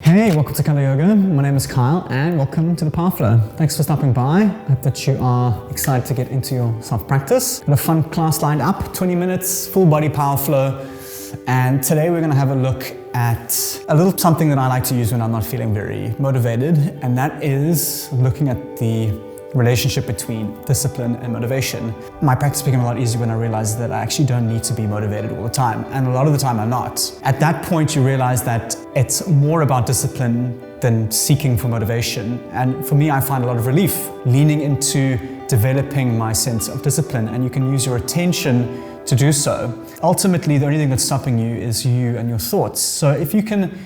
Hey, welcome to Masala Yoga. My name is Kyle and welcome to the Power Flow. Thanks for stopping by. I hope that you are excited to get into your self-practice. Got a fun class lined up, 20 minutes, full body Power Flow. And today we're going to have a look at a little something that I like to use when I'm not feeling very motivated, and that is looking at the relationship between discipline and motivation. My practice became a lot easier when I realized that I actually don't need to be motivated all the time, and a lot of the time I'm not. At that point you realize that it's more about discipline than seeking for motivation, and for me I find a lot of relief leaning into developing my sense of discipline, and you can use your attention to do so. Ultimately the only thing that's stopping you is you and your thoughts. So if you can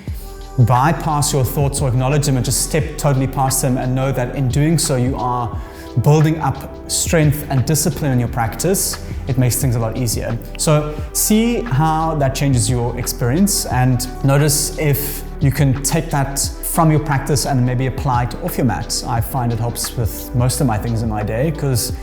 bypass your thoughts or acknowledge them and just step totally past them and know that in doing so you are building up strength and discipline in your practice, it makes things a lot easier. So see how that changes your experience and notice if you can take that from your practice and maybe apply it off your mat. I find it helps with most of my things in my day because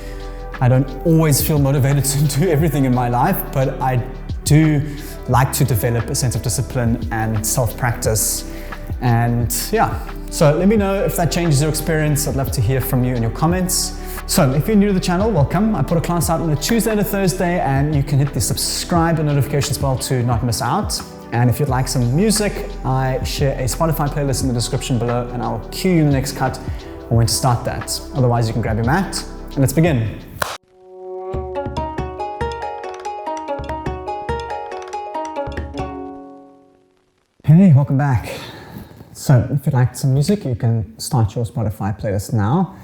I don't always feel motivated to do everything in my life, but I do like to develop a sense of discipline and self-practice. And yeah, so let me know if that changes your experience. I'd love to hear from you in your comments. So if you're new to the channel, welcome. I put a class out on a Tuesday to Thursday, and you can hit the subscribe and notifications bell to not miss out. And if you'd like some music, I share a Spotify playlist in the description below, and I'll cue you in the next cut on when to start that. Otherwise, you can grab your mat and let's begin. Hey, welcome back. So if you'd like some music, you can start your Spotify playlist now.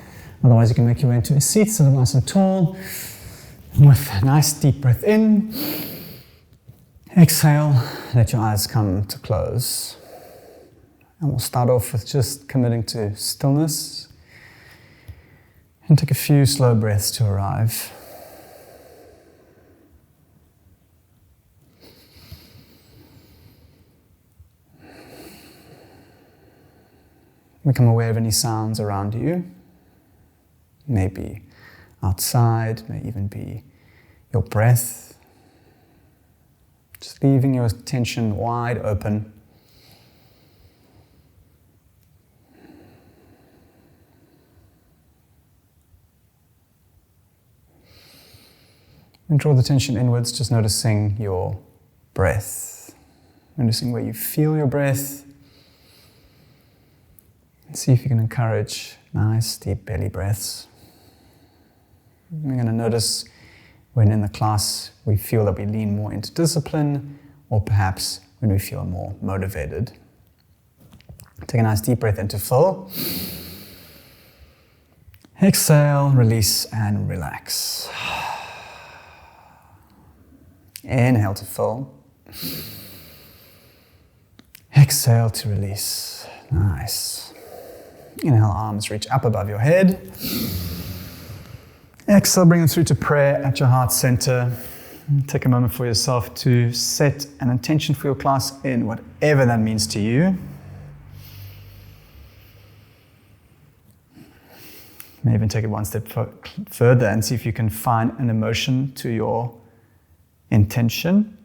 Otherwise, you can make your way into a seat, sit nice and tall, with a nice deep breath in. Exhale, let your eyes come to close. And we'll start off with just committing to stillness and take a few slow breaths to arrive. Become aware of any sounds around you. Maybe outside, may even be your breath. Just leaving your attention wide open. And draw the attention inwards, just noticing your breath. Noticing where you feel your breath. See if you can encourage nice deep belly breaths. We're going to notice when in the class we feel that we lean more into discipline, or perhaps when we feel more motivated. Take a nice deep breath in to fill. Exhale, release and relax. Inhale to fill. Exhale to release. Nice. Inhale, arms reach up above your head. Exhale, bring them through to prayer at your heart center. Take a moment for yourself to set an intention for your class in whatever that means to you. May even take it one step further and see if you can find an emotion to your intention.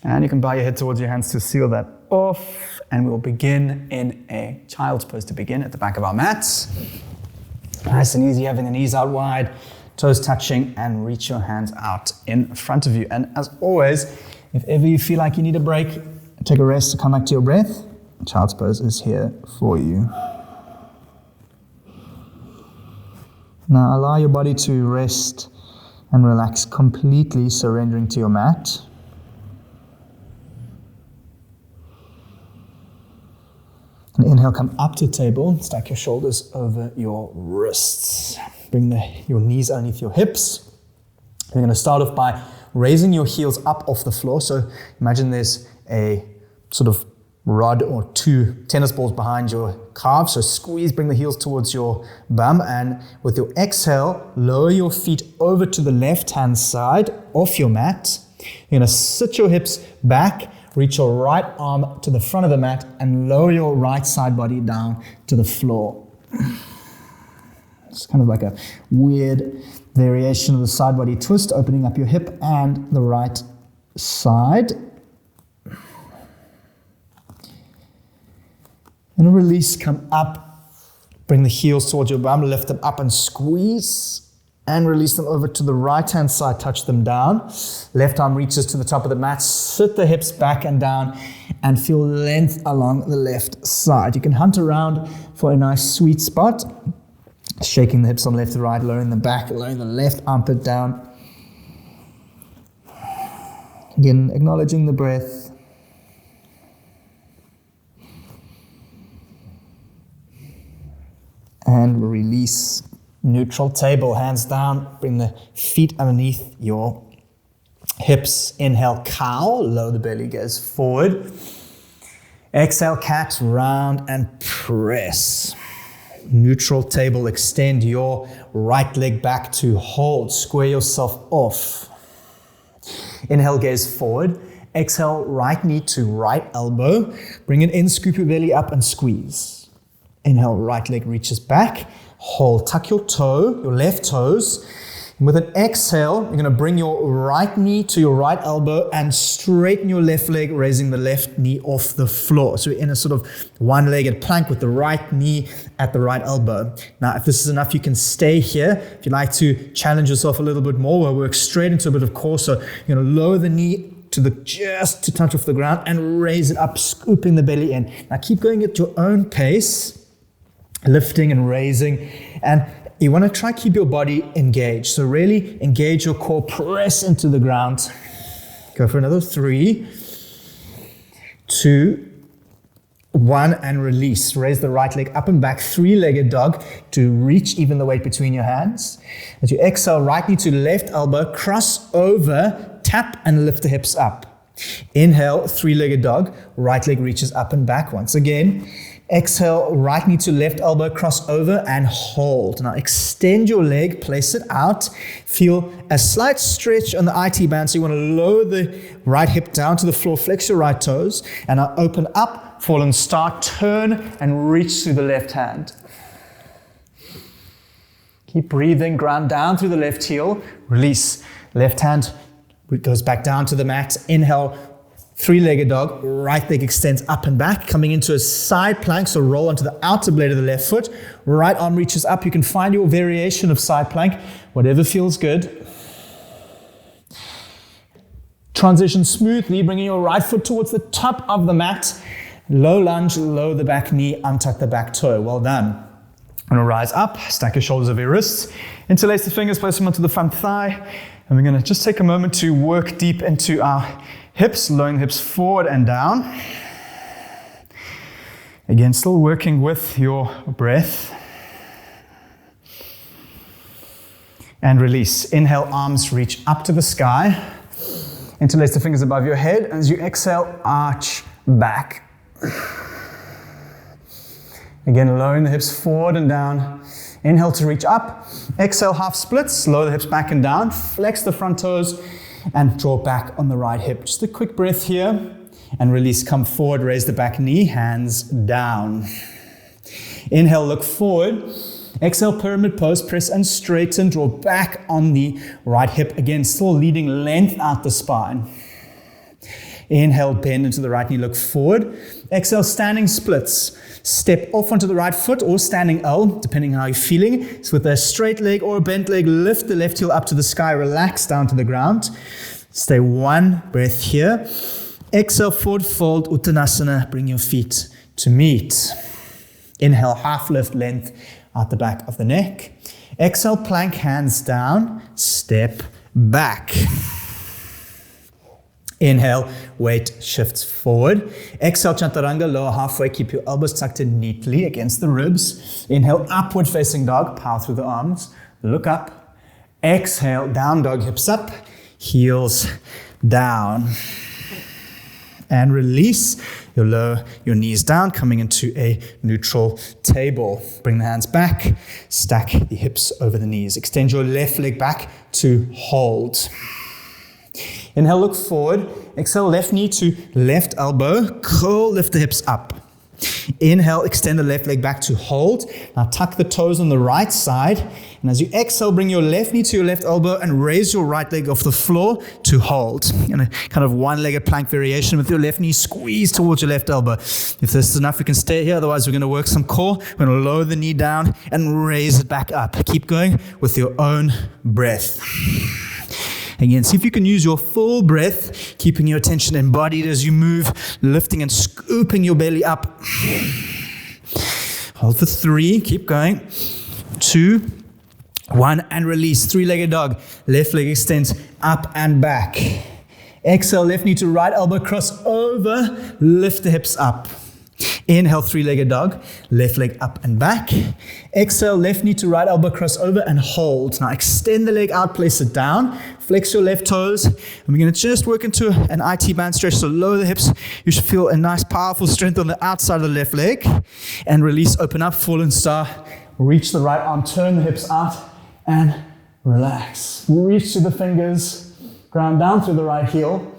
And you can bow your head towards your hands to seal that off, and we'll begin in a child's pose to begin at the back of our mats. Nice and easy, having the knees out wide, toes touching, and reach your hands out in front of you. And as always, if ever you feel like you need a break, take a rest to come back to your breath. Child's pose is here for you. Now allow your body to rest and relax completely, surrendering to your mat. And inhale, come up to table, stack your shoulders over your wrists. Bring your knees underneath your hips. You're going to start off by raising your heels up off the floor. So imagine there's a sort of rod or two tennis balls behind your calves. So squeeze, bring the heels towards your bum, and with your exhale, lower your feet over to the left-hand side off your mat. You're going to sit your hips back. Reach your right arm to the front of the mat and lower your right side body down to the floor. It's kind of like a weird variation of the side body twist, opening up your hip and the right side. And release, come up, bring the heels towards your bum, lift them up and squeeze. And release them over to the right-hand side, touch them down. Left arm reaches to the top of the mat, sit the hips back and down, and feel length along the left side. You can hunt around for a nice sweet spot. Shaking the hips from left to right, lowering the back, lowering the left armpit down. Again, acknowledging the breath. And release. Neutral table, hands down, bring the feet underneath your hips. Inhale, cow, lower the belly, gaze forward. Exhale, cat, round and press. Neutral table, extend your right leg back to hold, square yourself off. Inhale, gaze forward. Exhale, right knee to right elbow. Bring it in, scoop your belly up and squeeze. Inhale, right leg reaches back. Hold, tuck your toe, your left toes. And with an exhale, you're going to bring your right knee to your right elbow and straighten your left leg, raising the left knee off the floor. So we're in a sort of one-legged plank with the right knee at the right elbow. Now, if this is enough, you can stay here. If you'd like to challenge yourself a little bit more, we'll work straight into a bit of core. So you're going to lower the knee to just to touch off the ground and raise it up, scooping the belly in. Now, keep going at your own pace. Lifting and raising, and you want to try keep your body engaged. So really engage your core, press into the ground. Go for another 3, 2, 1, and release. Raise the right leg up and back, 3-legged dog to reach even the weight between your hands. As you exhale, right knee to left elbow, cross over, tap and lift the hips up. Inhale, 3-legged dog, right leg reaches up and back once again. Exhale, right knee to left elbow, cross over and hold. Now extend your leg, place it out. Feel a slight stretch on the IT band. So you want to lower the right hip down to the floor, flex your right toes, and now open up, fallen star, turn and reach through the left hand. Keep breathing, ground down through the left heel, release. Left hand goes back down to the mat. Inhale, 3-legged dog, right leg extends up and back, coming into a side plank, so roll onto the outer blade of the left foot. Right arm reaches up. You can find your variation of side plank, whatever feels good. Transition smoothly, bringing your right foot towards the top of the mat. Low lunge, lower the back knee, untuck the back toe. Well done. I'm going to rise up, stack your shoulders over your wrists, interlace the fingers, place them onto the front thigh, and we're going to just take a moment to work deep into our hips, lowering the hips forward and down. Again, still working with your breath. And release. Inhale, arms reach up to the sky. Interlace the fingers above your head. As you exhale, arch back. Again, lowering the hips forward and down. Inhale to reach up. Exhale, half splits. Lower the hips back and down. Flex the front toes. And draw back on the right hip. Just a quick breath here. And release, come forward, raise the back knee, hands down. Inhale, look forward. Exhale, pyramid pose, press and straighten. Draw back on the right hip. Again, still leading length out the spine. Inhale, bend into the right knee, look forward. Exhale, standing splits. Step off onto the right foot or standing L, depending on how you're feeling. So with a straight leg or a bent leg, lift the left heel up to the sky, relax down to the ground. Stay one breath here. Exhale, forward fold, Uttanasana. Bring your feet to meet. Inhale, half lift, length out the back of the neck. Exhale, plank, hands down, step back. Inhale, weight shifts forward. Exhale, Chaturanga, lower halfway. Keep your elbows tucked in neatly against the ribs. Inhale, upward facing dog. Power through the arms. Look up. Exhale, down dog, hips up. Heels down. And release. You'll lower your knees down, coming into a neutral table. Bring the hands back. Stack the hips over the knees. Extend your left leg back to hold. Inhale, look forward. Exhale, left knee to left elbow. Curl, lift the hips up. Inhale, extend the left leg back to hold. Now tuck the toes on the right side. And as you exhale, bring your left knee to your left elbow and raise your right leg off the floor to hold. In a kind of one-legged plank variation with your left knee squeezed towards your left elbow. If this is enough, we can stay here. Otherwise, we're going to work some core. We're going to lower the knee down and raise it back up. Keep going with your own breath. Again, see if you can use your full breath, keeping your attention embodied as you move, lifting and scooping your belly up. Hold for 3, keep going. 2, 1, and release. 3-legged dog. Left leg extends up and back. Exhale, left knee to right elbow, cross over, lift the hips up. Inhale, 3-legged dog, left leg up and back. Exhale, left knee to right elbow, cross over and hold. Now extend the leg out, place it down. Flex your left toes. And we're going to just work into an IT band stretch. So lower the hips. You should feel a nice, powerful strength on the outside of the left leg. And release, open up, fallen star. Reach the right arm, turn the hips out and relax. Reach to the fingers, ground down through the right heel.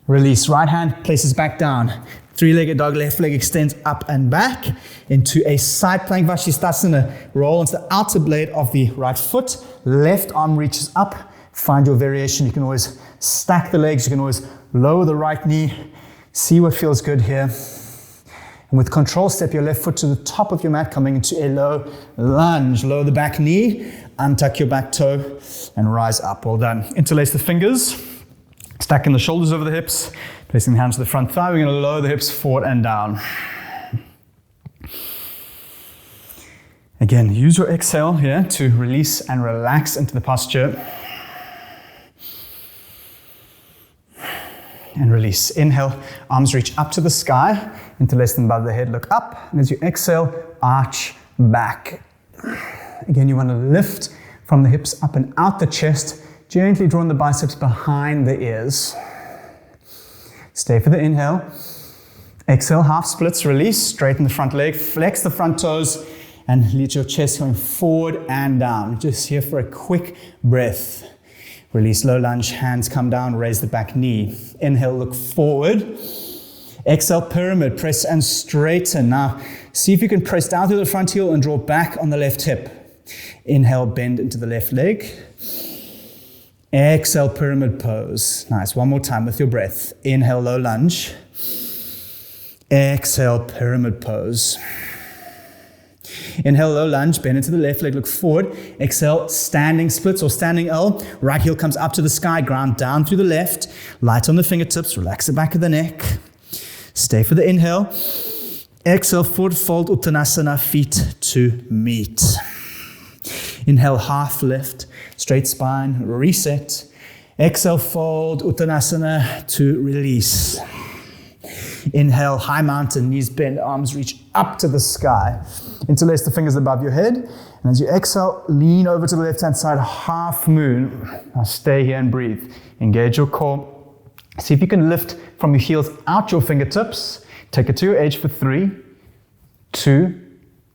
Release, right hand places back down. 3-legged dog, left leg extends up and back into a side plank Vashisthasana. Roll onto the outer blade of the right foot. Left arm reaches up. Find your variation. You can always stack the legs. You can always lower the right knee. See what feels good here. And with control, step your left foot to the top of your mat, coming into a low lunge. Lower the back knee, untuck your back toe, and rise up. Well done. Interlace the fingers. Stacking the shoulders over the hips. Placing the hands to the front thigh, we're going to lower the hips forward and down. Again, use your exhale here to release and relax into the posture. And release. Inhale, arms reach up to the sky, interlace them above the head, look up. And as you exhale, arch back. Again, you want to lift from the hips up and out the chest, gently drawing the biceps behind the ears. Stay for the inhale. Exhale, half splits, release, straighten the front leg, flex the front toes, and let your chest going forward and down. Just here for a quick breath. Release, low lunge, hands come down, raise the back knee. Inhale, look forward. Exhale, pyramid, press and straighten. Now, see if you can press down through the front heel and draw back on the left hip. Inhale, bend into the left leg. Exhale, pyramid pose. Nice. One more time with your breath. Inhale, low lunge. Exhale, pyramid pose. Inhale, low lunge. Bend into the left leg. Look forward. Exhale, standing splits or standing L. Right heel comes up to the sky. Ground down through the left. Light on the fingertips. Relax the back of the neck. Stay for the inhale. Exhale, forward fold, Uttanasana, feet to meet. Inhale, half lift. Straight spine, reset. Exhale, fold, Uttanasana to release. Inhale, high mountain, knees bend, arms reach up to the sky. Interlace the fingers above your head. And as you exhale, lean over to the left-hand side, half moon. Now stay here and breathe. Engage your core. See if you can lift from your heels out your fingertips. Take it to your edge for 3, 2,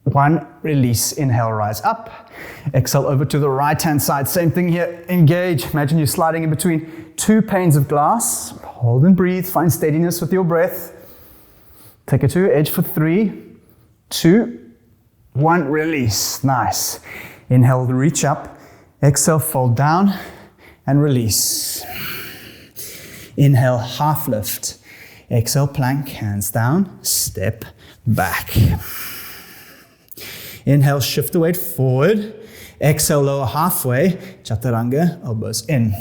1, release. Inhale, rise up. Exhale over to the right-hand side. Same thing here. Engage. Imagine you're sliding in between 2 panes of glass. Hold and breathe. Find steadiness with your breath. Take it to your edge for 3, 2, 1, release. Nice. Inhale, reach up. Exhale, fold down and release. Inhale, half lift. Exhale, plank, hands down, step back. Inhale, shift the weight forward. Exhale, lower halfway, chaturanga, elbows in.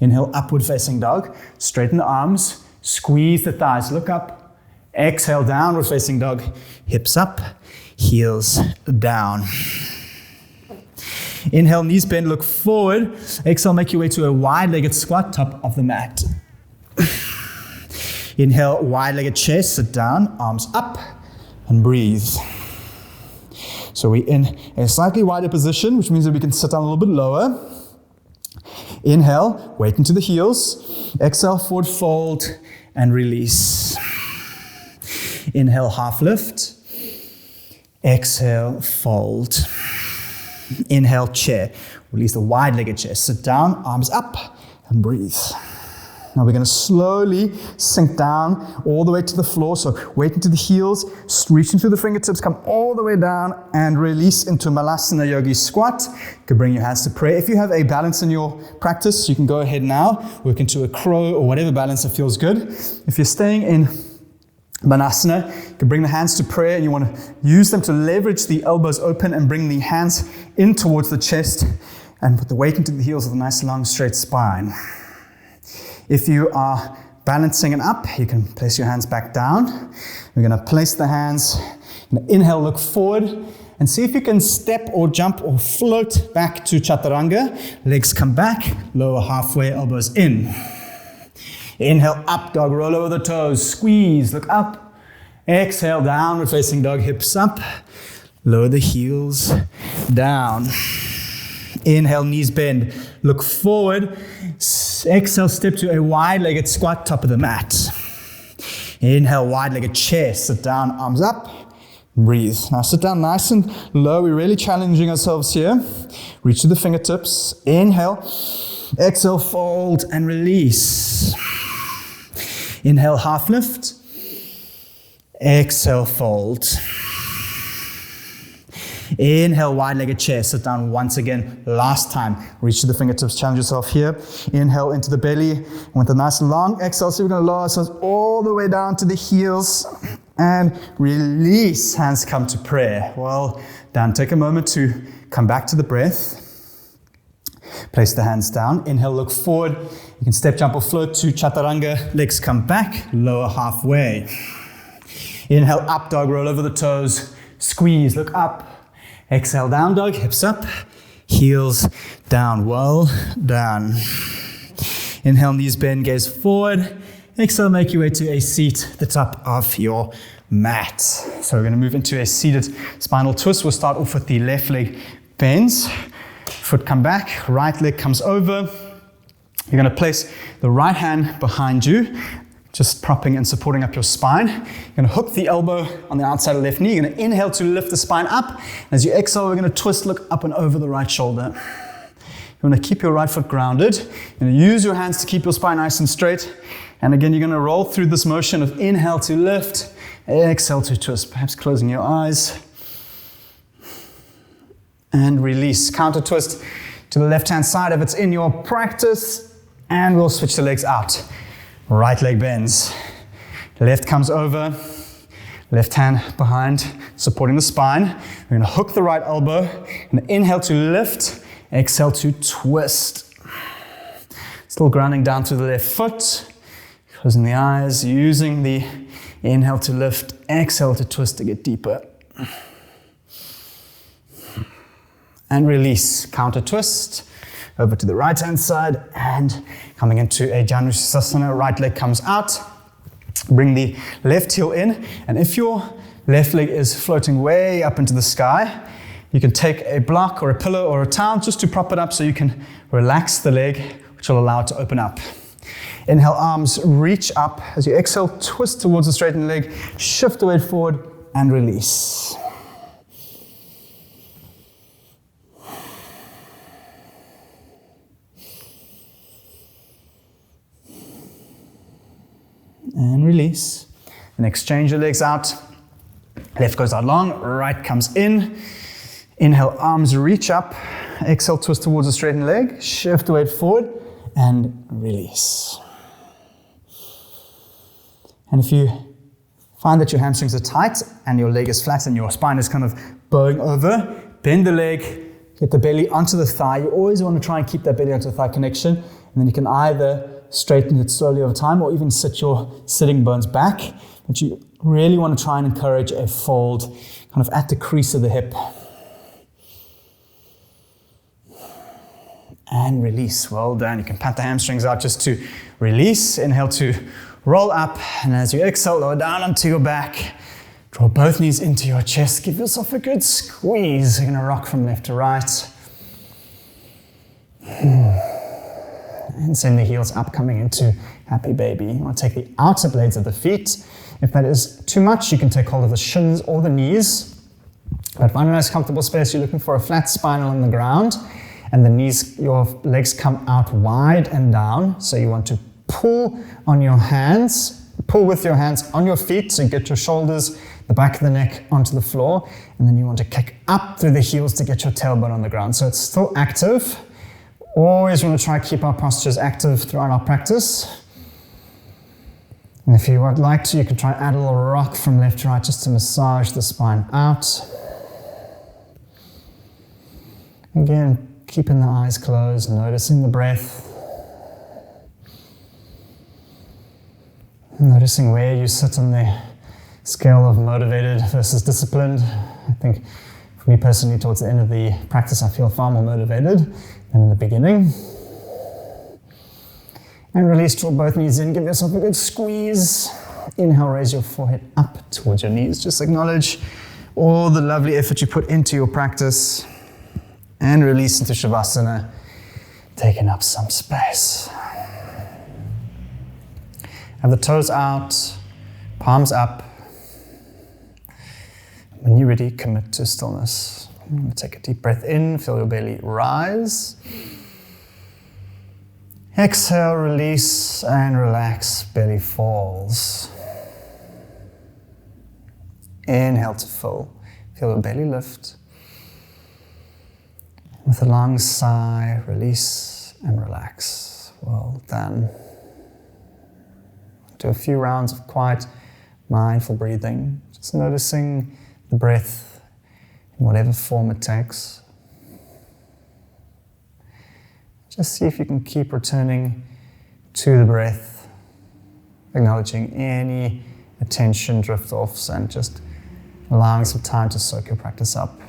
Inhale, upward facing dog. Straighten the arms, squeeze the thighs, look up. Exhale, downward facing dog. Hips up, heels down. Inhale, knees bend, look forward. Exhale, make your way to a wide-legged squat, top of the mat. Inhale, wide-legged chair, sit down, arms up, and breathe. So we're in a slightly wider position, which means that we can sit down a little bit lower. Inhale, weight into the heels. Exhale, forward fold, and release. Inhale, half lift. Exhale, fold. Inhale, chair. Release the wide-legged chair. Sit down, arms up, and breathe. Now we're going to slowly sink down all the way to the floor. So weight into the heels, reaching through the fingertips, come all the way down and release into Masala Yogi squat. You can bring your hands to prayer. If you have a balance in your practice, you can go ahead now, work into a crow or whatever balance that feels good. If you're staying in Manasana, you can bring the hands to prayer and you want to use them to leverage the elbows open and bring the hands in towards the chest and put the weight into the heels with a nice long straight spine. If you are balancing and up, you can place your hands back down. We're going to place the hands, inhale, look forward, and see if you can step or jump or float back to chaturanga. Legs come back, lower halfway, elbows in. Inhale, up dog, roll over the toes, squeeze, look up. Exhale, downward facing dog, hips up. Lower the heels, down. Inhale, knees bend, look forward. Exhale, step to a wide-legged squat, top of the mat. Inhale, wide-legged chair, sit down, arms up, breathe. Now sit down nice and low. We're really challenging ourselves here. Reach to the fingertips. Inhale, exhale, fold and release. Inhale, half lift. Exhale, fold. Inhale, wide-legged chair, sit down once again, last time. Reach to the fingertips, challenge yourself here. Inhale into the belly, with a nice long exhale. So we're going to lower ourselves all the way down to the heels and release. Hands come to prayer. Well done. Take a moment to come back to the breath. Place the hands down. Inhale, look forward. You can step, jump or float to chaturanga. Legs come back, lower halfway. Inhale, up dog, roll over the toes. Squeeze, look up. Exhale, down dog, hips up, heels down, well done. Inhale, knees bend, gaze forward. Exhale, make your way to a seat, the top of your mat. So we're going to move into a seated spinal twist. We'll start off with the left leg bends. Foot come back, right leg comes over. You're going to place the right hand behind you, just propping and supporting up your spine. You're going to hook the elbow on the outside of the left knee. You're going to inhale to lift the spine up. As you exhale, we're going to twist, look up and over the right shoulder. You want to keep your right foot grounded. You're going to use your hands to keep your spine nice and straight. And again, you're going to roll through this motion of inhale to lift, exhale to twist, perhaps closing your eyes. And release. Counter twist to the left-hand side if it's in your practice. And we'll switch the legs out. Right leg bends. Left comes over. Left hand behind, supporting the spine. We're going to hook the right elbow. And inhale to lift. Exhale to twist. Still grounding down to the left foot. Closing the eyes. Using the inhale to lift. Exhale to twist to get deeper. And release. Counter twist. Over to the right hand side and coming into a Savasana. Right leg comes out. Bring the left heel in. And if your left leg is floating way up into the sky, you can take a block or a pillow or a towel just to prop it up so you can relax the leg, which will allow it to open up. Inhale, arms reach up. As you exhale, twist towards the straightened leg, shift the weight forward and release. And release. And exchange your legs out. Left goes out long, right comes in. Inhale, arms reach up. Exhale, twist towards the straightened leg. Shift the weight forward and release. And if you find that your hamstrings are tight and your leg is flat and your spine is kind of bowing over, bend the leg, get the belly onto the thigh. You always want to try and keep that belly onto the thigh connection. And then you can either straighten it slowly over time or even sit your sitting bones back. But you really want to try and encourage a fold kind of at the crease of the hip. And release. Well done. You can pat the hamstrings out just to release. Inhale to roll up. And as you exhale, lower down onto your back. Draw both knees into your chest. Give yourself a good squeeze. You're going to rock from left to right. And send the heels up, coming into happy baby. You want to take the outer blades of the feet. If that is too much, you can take hold of the shins or the knees. But find a nice comfortable space. You're looking for a flat spine on the ground. And the knees, your legs come out wide and down. So you want to pull on your hands, pull with your hands on your feet, so you get your shoulders, the back of the neck onto the floor, and then you want to kick up through the heels to get your tailbone on the ground. So it's still active. Always want to try to keep our postures active throughout our practice. And if you would like to, you can try and add a little rock from left to right just to massage the spine out. Again, keeping the eyes closed, noticing the breath. Noticing where you sit on the scale of motivated versus disciplined. I think for me personally, towards the end of the practice, I feel far more motivated than in the beginning. And release, draw both knees in, give yourself a good squeeze. Inhale, raise your forehead up towards your knees. Just acknowledge all the lovely effort you put into your practice. And release into Savasana, taking up some space. Have the toes out, palms up. When you're ready, commit to stillness. Take a deep breath in, feel your belly rise. Exhale, release and relax, belly falls. Inhale to fill, feel your belly lift. With a long sigh, release and relax. Well done. Do a few rounds of quiet, mindful breathing, just noticing the breath in whatever form it takes. Just see if you can keep returning to the breath, acknowledging any attention drift-offs and just allowing some time to soak your practice up.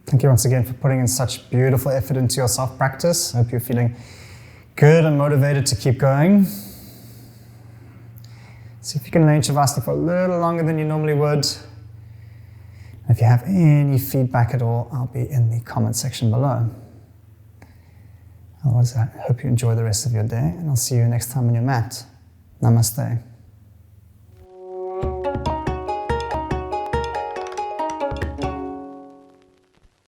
Thank you once again for putting in such beautiful effort into your self-practice. I hope you're feeling good and motivated to keep going. See if you can lay in Shavasana for a little longer than you normally would. And if you have any feedback at all, I'll be in the comment section below. Otherwise, I hope you enjoy the rest of your day, and I'll see you next time on your mat. Namaste.